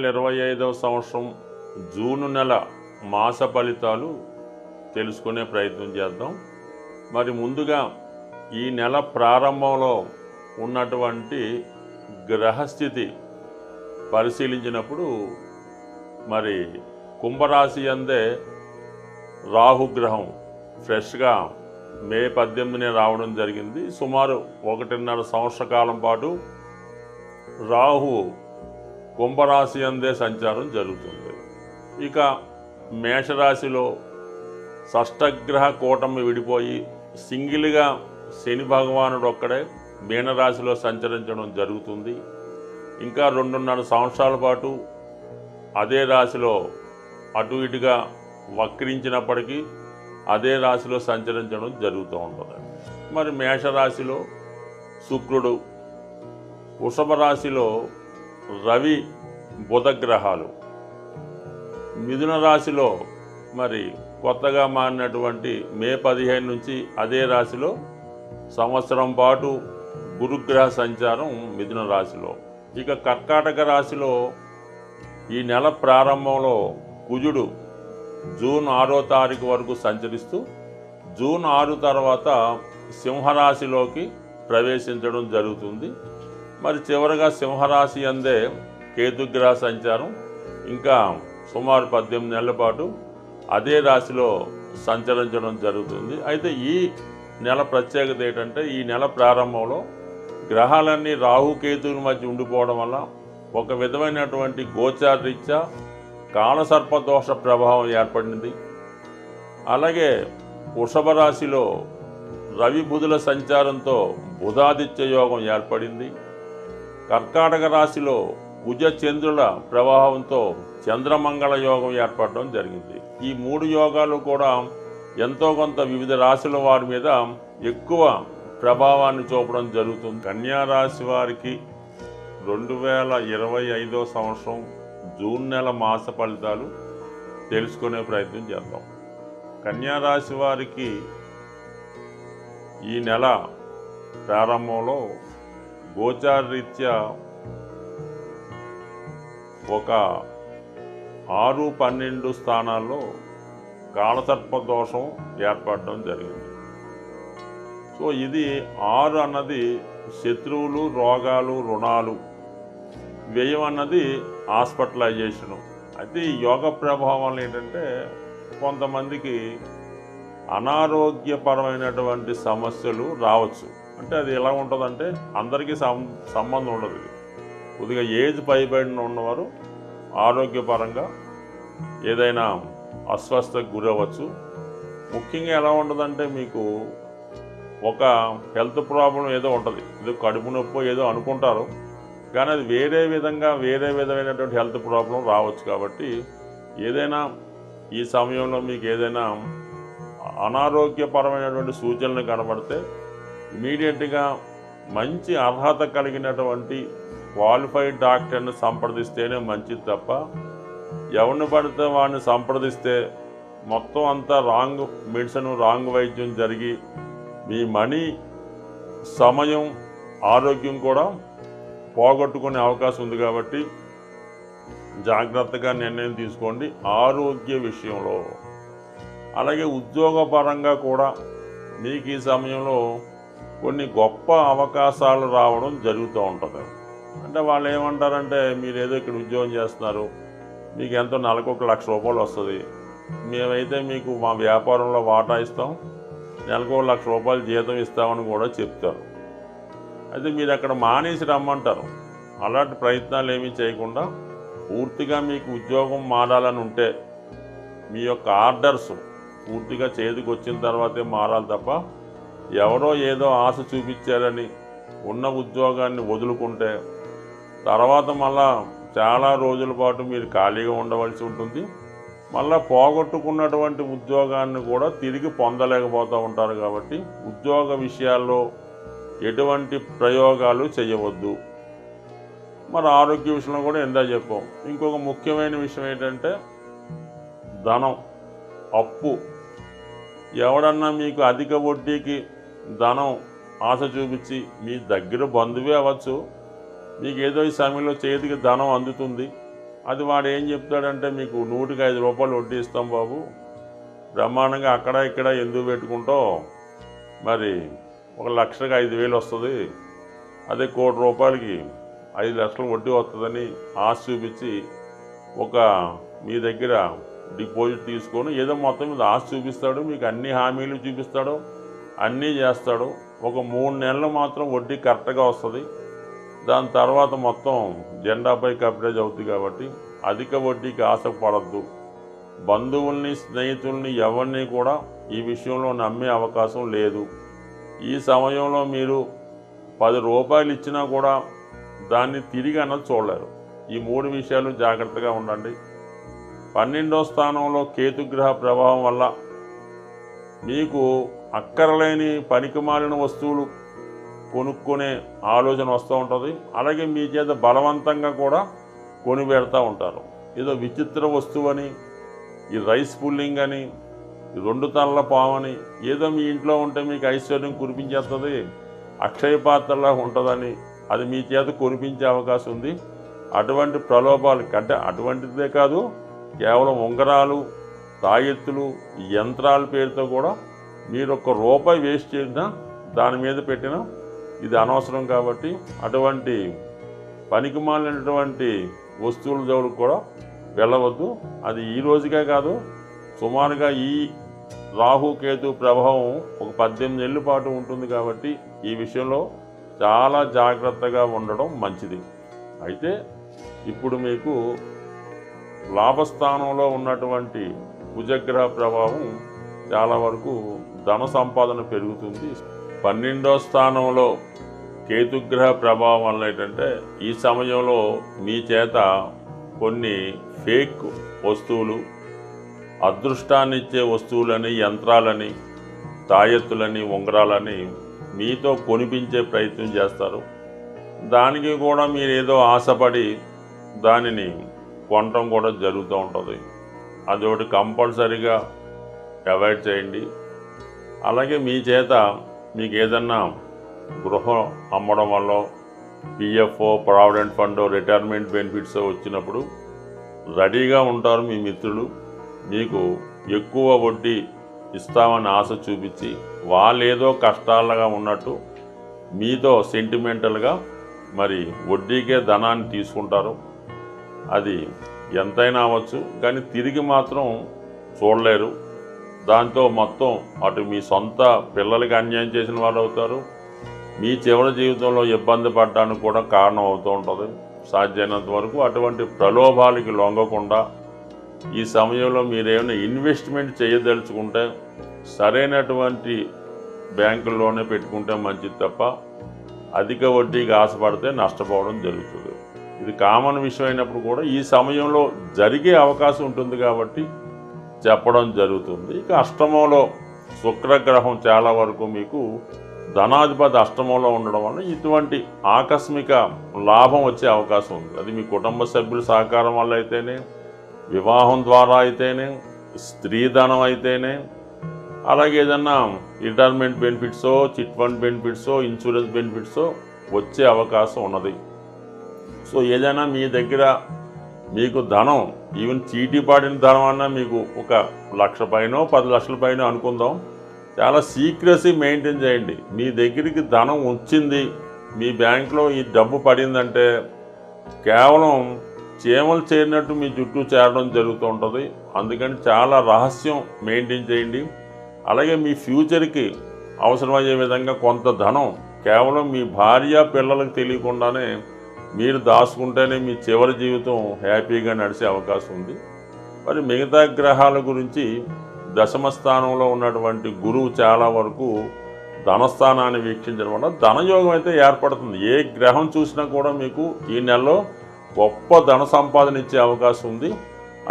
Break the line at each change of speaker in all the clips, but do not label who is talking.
2025వ సంవత్సరం జూన్ నెల మాస ఫలితాలు తెలుసుకునే ప్రయత్నం చేద్దాం. మరి ముందుగా ఈ నెల ప్రారంభంలో ఉన్నటువంటి గ్రహస్థితి పరిశీలించినప్పుడు మరి కుంభరాశి అందే రాహుగ్రహం ఫ్రెష్గా మే 18నే రావడం జరిగింది. సుమారు 1.5 సంవత్సర కాలం పాటు రాహు కుంభరాశి అందే సంచారం జరుగుతుంది. ఇక మేషరాశిలో షష్టగ్రహ కూటమి విడిపోయి సింగిల్గా శని భగవానుడు ఒక్కడే మీనరాశిలో సంచరించడం జరుగుతుంది. ఇంకా 2.5 సంవత్సరాల పాటు అదే రాశిలో అటు ఇటుగా వక్రించినప్పటికీ అదే రాశిలో సంచరించడం జరుగుతూ ఉంటుంది. మరి మేషరాశిలో శుక్రుడు, వృషభ రాశిలో రవి బుధ గ్రహాలు, మిథున రాశిలో మరి కొత్తగా మారినటువంటి మే 15 నుంచి అదే రాశిలో సంవత్సరం పాటు గురుగ్రహ సంచారం మిథున రాశిలో. ఇక కర్కాటక రాశిలో ఈ నెల ప్రారంభంలో కుజుడు జూన్ 6వ తారీఖు వరకు సంచరిస్తూ జూన్ 6 తర్వాత సింహరాశిలోకి ప్రవేశించడం జరుగుతుంది. మరి చివరగా సింహరాశి అందే కేతుగ్రహ సంచారం ఇంకా సుమారు 18 నెలల పాటు అదే రాశిలో సంచరించడం జరుగుతుంది. అయితే ఈ నెల ప్రత్యేకత ఏంటంటే ఈ నెల ప్రారంభంలో గ్రహాలన్నీ రాహుకేతువుల మధ్య ఉండిపోవడం వల్ల ఒక విధమైనటువంటి గోచారరీత్యా కాలసర్పదోష ప్రభావం ఏర్పడింది. అలాగే వృషభ రాశిలో రవి బుధుల సంచారంతో బుధాదిత్య యోగం ఏర్పడింది. కర్కాటక రాశిలో కుజ చంద్రుల ప్రభావంతో చంద్రమంగళ యోగం ఏర్పడడం జరిగింది. ఈ 3 యోగాలు కూడా ఎంతో కొంత వివిధ రాశుల వారి మీద ఎక్కువ ప్రభావాన్ని చూపడం జరుగుతుంది. కన్యా రాశి వారికి 2025వ సంవత్సరం జూన్ నెల మాస ఫలితాలు తెలుసుకునే ప్రయత్నం చేద్దాం. కన్యా రాశి వారికి ఈ నెల ప్రారంభంలో గోచారరీత్యా ఒక 6, 12 స్థానాల్లో కాలసర్ప దోషం ఏర్పడడం జరిగింది. సో ఇది 6 అన్నది శత్రువులు, రోగాలు, రుణాలు, వ్యయం అన్నది హాస్పిటలైజేషను. అయితే ఈ యోగ ప్రభావం వల్ల ఏంటంటే కొంతమందికి అనారోగ్యపరమైనటువంటి సమస్యలు రావచ్చు. అంటే అది ఎలా ఉంటుందంటే అందరికీ సంబంధం ఉండదు. కొద్దిగా ఏజ్ పైబడిన ఉన్నవారు ఆరోగ్యపరంగా ఏదైనా అస్వస్థతకు గురవచ్చు. ముఖ్యంగా ఎలా ఉంటుందంటే మీకు ఒక హెల్త్ ప్రాబ్లం ఏదో ఉంటుంది, ఏదో కడుపు నొప్పి ఏదో అనుకుంటారు, కానీ అది వేరే విధమైనటువంటి హెల్త్ ప్రాబ్లం రావచ్చు. కాబట్టి ఏదైనా ఈ సమయంలో మీకు ఏదైనా అనారోగ్యపరమైనటువంటి సూచనలు కనబడితే ఇమీడియట్గా మంచి అర్హత కలిగినటువంటి క్వాలిఫైడ్ డాక్టర్ని సంప్రదిస్తేనే మంచిది తప్ప ఎవరిని పడితే వాడిని సంప్రదిస్తే మొత్తం అంతా రాంగ్ మెడిసిన్, రాంగ్ వైద్యం జరిగి మీ మనీ, సమయం, ఆరోగ్యం కూడా పోగొట్టుకునే అవకాశం ఉంది. కాబట్టి జాగ్రత్తగా నిర్ణయం తీసుకోండి ఆరోగ్య విషయంలో. అలాగే ఉద్యోగపరంగా కూడా మీకు ఈ సమయంలో కొన్ని గొప్ప అవకాశాలు రావడం జరుగుతూ ఉంటుంది. అంటే వాళ్ళు ఏమంటారంటే మీరు ఏదో ఇక్కడ ఉద్యోగం చేస్తున్నారు, మీకు ఎంతో నెలకు 1 లక్ష రూపాయలు వస్తుంది, మేమైతే మీకు మా వ్యాపారంలో వాటా ఇస్తాం, నెలకు 1 లక్ష రూపాయలు జీతం ఇస్తామని కూడా చెప్తారు. అయితే మీరు అక్కడ మానేసి రమ్మంటారు. అలాంటి ప్రయత్నాలు ఏమీ చేయకుండా పూర్తిగా మీకు ఉద్యోగం మారాలని ఉంటే మీ యొక్క ఆర్డర్స్ పూర్తిగా చేతికి వచ్చిన తర్వాతే మారాలి తప్ప ఎవరో ఏదో ఆశ చూపించారని ఉన్న ఉద్యోగాన్ని వదులుకుంటే తర్వాత మళ్ళా చాలా రోజుల పాటు మీరు ఖాళీగా ఉండవలసి ఉంటుంది. మళ్ళీ పోగొట్టుకున్నటువంటి ఉద్యోగాన్ని కూడా తిరిగి పొందలేకపోతూ ఉంటారు. కాబట్టి ఉద్యోగ విషయాల్లో ఎటువంటి ప్రయోగాలు చేయవద్దు. మరి ఆరోగ్య విషయంలో కూడా ఎందా చెప్పాం. ఇంకొక ముఖ్యమైన విషయం ఏంటంటే ధనం, అప్పు. ఎవడన్నా మీకు అధిక వడ్డీకి ధనం ఆశ చూపించి మీ దగ్గర బంధువే అవ్వచ్చు, మీకు ఏదో ఈ సమయంలో చేతికి ధనం అందుతుంది, అది వాడు ఏం చెప్తాడంటే, మీకు 100కి 5 రూపాయలు వడ్డీ ఇస్తాం బాబు, బ్రహ్మాండంగా అక్కడ ఇక్కడ ఎందుకు పెట్టుకుంటావు, మరి 1,00,000కి 5,000 వస్తుంది, అదే 1,00,00,000 రూపాయలకి 5 లక్షలు వడ్డీ వస్తుందని ఆశ చూపించి మీ దగ్గర డిపాజిట్ తీసుకొని ఏదో మొత్తం మీద ఆశ చూపిస్తాడు, మీకు అన్ని హామీలు చూపిస్తాడు, అన్నీ చేస్తాడు. ఒక 3 నెలలు మాత్రం వడ్డీ కరెక్ట్గా వస్తుంది, దాని తర్వాత మొత్తం జెండాపై కవరేజ్ అవుతుంది. కాబట్టి అధిక వడ్డీకి ఆశపడద్దు. బంధువుల్ని, స్నేహితుల్ని ఎవరిని కూడా ఈ విషయంలో నమ్మే అవకాశం లేదు. ఈ సమయంలో మీరు 10 రూపాయలు ఇచ్చినా కూడా దాన్ని తిరిగి అన్నది చూడలేరు. ఈ 3 విషయాలు జాగ్రత్తగా ఉండండి. 12వ స్థానంలో కేతుగ్రహ ప్రభావం వల్ల మీకు అక్కరలేని పనికిమాలిన వస్తువులు కొనుక్కునే ఆలోచన వస్తూ ఉంటుంది. అలాగే మీ చేత బలవంతంగా కూడా కొని పెడతా ఉంటారు. ఏదో విచిత్ర వస్తువు అని, ఈ రైస్ పుల్లింగ్ అని, ఈ 2 తలల పాము అని, ఏదో మీ ఇంట్లో ఉంటే మీకు ఐశ్వర్యం కురిపించేస్తుంది, అక్షయ పాత్రలా ఉంటుందని అది మీ చేత కురిపించే అవకాశం ఉంది. అటువంటి ప్రలోభాలు అంటే అటువంటిదే కాదు, కేవలం ఉంగరాలు, తాయెత్తులు, యంత్రాల పేరుతో కూడా మీరు ₹1 వేస్ట్ చేసినా దాని మీద పెట్టినా ఇది అనవసరం. కాబట్టి అటువంటి పనికిమాలినటువంటి వస్తువుల జోలికి కూడా వెళ్ళవద్దు. అది ఈ రోజుకే కాదు, సుమారుగా ఈ రాహుకేతు ప్రభావం ఒక 18 ఏళ్ళ పాటు ఉంటుంది. కాబట్టి ఈ విషయంలో చాలా జాగ్రత్తగా ఉండడం మంచిది. అయితే ఇప్పుడు మీకు లాభస్థానంలో ఉన్నటువంటి కుజగ్రహ ప్రభావం చాలా వరకు ధన సంపాదన పెరుగుతుంది. 12వ స్థానంలో కేతుగ్రహ ప్రభావం వల్ల ఏంటంటే, ఈ సమయంలో మీ చేత కొన్ని ఫేక్ వస్తువులు, అదృష్టాన్ని ఇచ్చే వస్తువులని, యంత్రాలని, తాయెత్తులని, ఉంగరాలని మీతో కొనిపించే ప్రయత్నం చేస్తారు. దానికి కూడా మీరు ఏదో ఆశపడి దానిని కొనటం కూడా జరుగుతూ ఉంటుంది. అదొకటి కంపల్సరీగా అవాయిడ్ చేయండి. అలాగే మీ చేత మీకు ఏదన్నా గృహం అమ్మడం వల్ల పిఎఫ్ఓ, ప్రావిడెంట్ ఫండో, రిటైర్మెంట్ బెనిఫిట్స్ వచ్చినప్పుడు రెడీగా ఉంటారు మీ మిత్రులు. మీకు ఎక్కువ వడ్డీ ఇస్తామని ఆశ చూపించి వాళ్ళేదో కష్టాలుగా ఉన్నట్టు మీతో సెంటిమెంటల్గా మరి వడ్డీకే ధనాన్ని తీసుకుంటారు. అది ఎంతైనా అవ్వచ్చు, కానీ తిరిగి మాత్రం చూడలేరు. దాంతో మొత్తం అటు మీ సొంత పిల్లలకి అన్యాయం చేసిన వాళ్ళు అవుతారు, మీ చివరి జీవితంలో ఇబ్బంది పడడానికి కూడా కారణం అవుతూ ఉంటుంది. సాధ్యమైనంత వరకు అటువంటి ప్రలోభాలకి లొంగకుండా ఈ సమయంలో మీరేమైనా ఇన్వెస్ట్మెంట్ చేయదలుచుకుంటే సరైనటువంటి బ్యాంకుల్లోనే పెట్టుకుంటే మంచిది తప్ప అధిక వడ్డీకి ఆశపడితే నష్టపోవడం జరుగుతుంది. ఇది కామన్ విషయం అయినప్పుడు కూడా ఈ సమయంలో జరిగే అవకాశం ఉంటుంది కాబట్టి చెప్పడం జరుగుతుంది. ఇక అష్టమంలో శుక్రగ్రహం చాలా వరకు మీకు ధనాధిపతి అష్టమంలో ఉండడం వల్ల ఇటువంటి ఆకస్మిక లాభం వచ్చే అవకాశం ఉంది. అది మీ కుటుంబ సభ్యుల సహకారం వల్ల అయితేనే, వివాహం ద్వారా అయితేనే, స్త్రీధనం అయితేనే, అలాగే ఏదన్నా రిటైర్మెంట్ బెనిఫిట్సో, చిట్ ఫండ్ బెనిఫిట్సో, ఇన్సూరెన్స్ బెనిఫిట్సో వచ్చే అవకాశం ఉన్నది. సో ఏదైనా మీ దగ్గర మీకు ధనం, ఈవెన్ చీటీ పాడిన ధనం అన్నా మీకు ఒక 1,00,000 పైన 10 లక్షల పైన అనుకుందాం, చాలా సీక్రెసీ మెయింటైన్ చేయండి. మీ దగ్గరికి ధనం వచ్చింది, మీ బ్యాంకులో ఈ డబ్బు పడిందంటే కేవలం చీమలు చేరినట్టు మీ చుట్టూ చేరడం జరుగుతూ ఉంటుంది. అందుకని చాలా రహస్యం మెయింటైన్ చేయండి. అలాగే మీ ఫ్యూచర్కి అవసరమయ్యే విధంగా కొంత ధనం కేవలం మీ భార్య పిల్లలకు తెలియకుండానే మీరు దాచుకుంటేనే మీ చివరి జీవితం హ్యాపీగా నడిచే అవకాశం ఉంది. మరి మిగతా గ్రహాల గురించి దశమ స్థానంలో ఉన్నటువంటి గురువు చాలా వరకు ధనస్థానాన్ని వీక్షించడం వల్ల ధనయోగం అయితే ఏర్పడుతుంది. ఏ గ్రహం చూసినా కూడా మీకు ఈ నెలలో గొప్ప ధన సంపాదన ఇచ్చే అవకాశం ఉంది.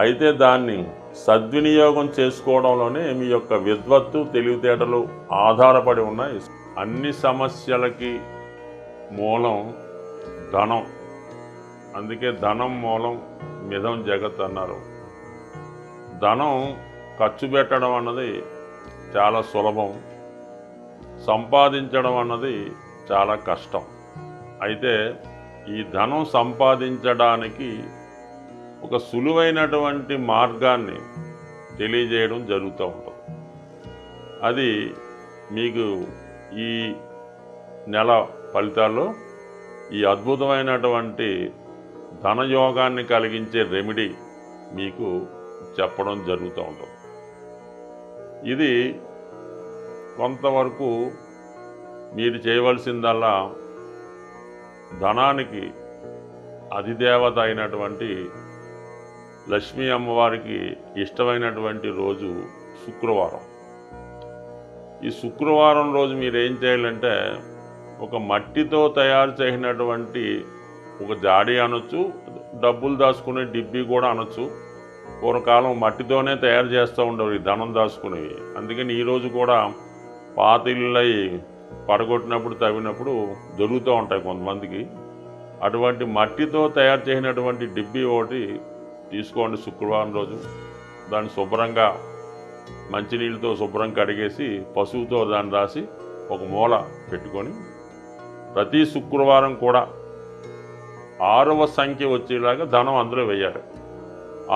అయితే దాన్ని సద్వినియోగం చేసుకోవడంలోనే మీ యొక్క విద్వత్తు, తెలివితేటలు ఆధారపడి ఉన్నాయి. అన్ని సమస్యలకి మూలం ధనం. అందుకే ధనం మూలం మిదం జగత్ అన్నారు. ధనం ఖర్చు పెట్టడం అన్నది చాలా సులభం, సంపాదించడం అన్నది చాలా కష్టం. అయితే ఈ ధనం సంపాదించడానికి ఒక సులువైనటువంటి మార్గాన్ని తెలియజేయడం జరుగుతూ ఉంటుంది. అది మీకు ఈ నెల ఫలితాల్లో ఈ అద్భుతమైనటువంటి ధనయోగాన్ని కలిగించే రెమెడీ మీకు చెప్పడం జరుగుతూ ఉంటుంది. ఇది కొంతవరకు మీరు చేయవలసిందల్లా ధనానికి అధిదేవత అయినటువంటి లక్ష్మీ అమ్మవారికి ఇష్టమైనటువంటి రోజు శుక్రవారం. ఈ శుక్రవారం రోజు మీరు ఏం చేయాలంటే ఒక మట్టితో తయారు చేసినటువంటి ఒక జాడీ అనొచ్చు, డబ్బులు దాచుకునే డిబ్బీ కూడా అనొచ్చు. పూర్వకాలం మట్టితోనే తయారు చేస్తూ ఉండేవి ధనం దాచుకునేవి. అందుకని ఈరోజు కూడా పాత ఇళ్ళై పడగొట్టినప్పుడు తవ్వినప్పుడు దొరుకుతూ ఉంటాయి కొంతమందికి. అటువంటి మట్టితో తయారు చేసినటువంటి డిబ్బీ ఒకటి తీసుకోండి శుక్రవారం రోజు. దాన్ని శుభ్రంగా మంచినీళ్ళతో శుభ్రం కడిగేసి పసుపుతో దాన్ని రాసి ఒక మూల పెట్టుకొని ప్రతి శుక్రవారం కూడా 6వ సంఖ్య వచ్చేలాగా ధనం అందులో వేయాలి.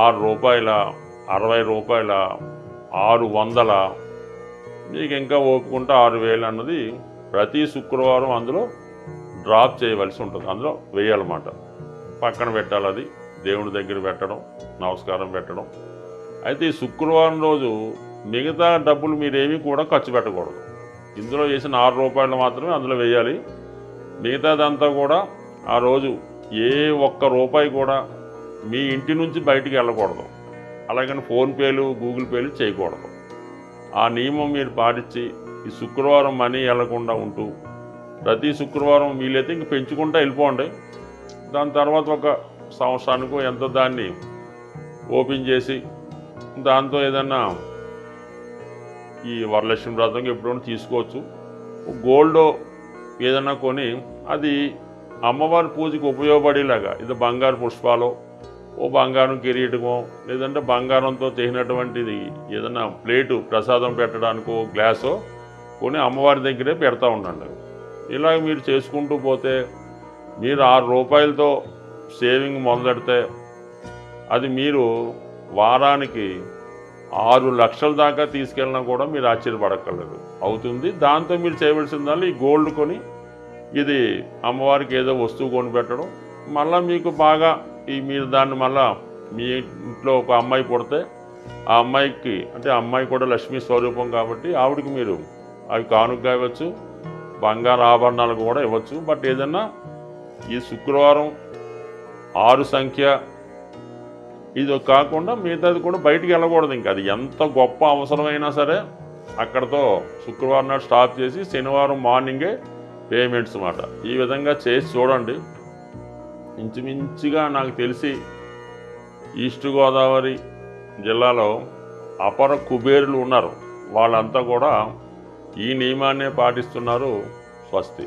6 రూపాయల, 60 రూపాయల, 600, మీకు ఇంకా ఓపుకుంటే 6000 అన్నది ప్రతి శుక్రవారం అందులో డ్రాప్ చేయవలసి ఉంటుంది. అందులో వేయాలన్నమాట. పక్కన పెట్టాలి. అది దేవుడి దగ్గర పెట్టడం, నమస్కారం పెట్టడం. అయితే ఈ శుక్రవారం రోజు మిగతా డబ్బులు మీరేమీ కూడా ఖర్చు పెట్టకూడదు. ఇందులో వేసిన 6 రూపాయలు మాత్రమే అందులో వేయాలి. మిగతాదంతా కూడా ఆ రోజు ఏ ఒక్క రూపాయి కూడా మీ ఇంటి నుంచి బయటికి వెళ్ళకూడదు. అలాగని ఫోన్పేలు, గూగుల్ పేలు చేయకూడదు. ఆ నియమం మీరు పాటించి ఈ శుక్రవారం మనీ వెళ్లకుండా ఉంటూ ప్రతి శుక్రవారం వీలైతే ఇంక పెంచుకుంటూ వెళ్ళిపోండి. దాని తర్వాత ఒక సంవత్సరానికో ఎంతో దాన్ని ఓపెన్ చేసి దాంతో ఏదన్నా ఈ వరలక్ష్మి వ్రతం ఎప్పుడైనా తీసుకోవచ్చు. గోల్డ్ ఏదన్నా కొని అది అమ్మవారి పూజకి ఉపయోగపడేలాగా, ఇది బంగారు పుష్పాలు, ఓ బంగారం కిరీటమో, లేదంటే బంగారంతో చేసినటువంటిది ఏదైనా ప్లేటు ప్రసాదం పెట్టడానికో గ్లాసో కొని అమ్మవారి దగ్గరే పెడతా ఉండండి. ఇలాగ మీరు చేసుకుంటూ పోతే మీరు 6 రూపాయలతో సేవింగ్ మొదలెడితే అది మీరు వారానికి 6 లక్షల దాకా తీసుకెళ్ళినా కూడా మీరు ఆశ్చర్యపడక్కర్లేదు, అవుతుంది. దాంతో మీరు చేయవలసిందల్లా ఈ గోల్డ్ కొని ఇది అమ్మవారికి ఏదో వస్తువు కొని పెట్టడం. మళ్ళీ మీకు బాగా మీరు దాన్ని మళ్ళా మీ ఇంట్లో ఒక అమ్మాయి పుడితే ఆ అమ్మాయికి, అంటే అమ్మాయి కూడా లక్ష్మీ స్వరూపం కాబట్టి ఆవిడకి మీరు అవి కానుకగా ఇవ్వచ్చు, బంగారు ఆభరణాలు కూడా ఇవ్వచ్చు. బట్ ఏదన్నా ఈ శుక్రవారం 6 సంఖ్య ఇది కాకుండా మిగతాది కూడా బయటికి వెళ్ళకూడదు. ఇంకా అది ఎంత గొప్ప అవసరమైనా సరే అక్కడతో శుక్రవారం నాడు స్టాప్ చేసి శనివారం మార్నింగే పేమెంట్స్ అన్నమాట. ఈ విధంగా చేసి చూడండి. ఇంచుమించుగా నాకు తెలిసి ఈస్ట్ గోదావరి జిల్లాలో అపర కుబేరులు ఉన్నారు. వాళ్ళంతా కూడా ఈ నియమాన్నే పాటిస్తున్నారు. స్వస్తి.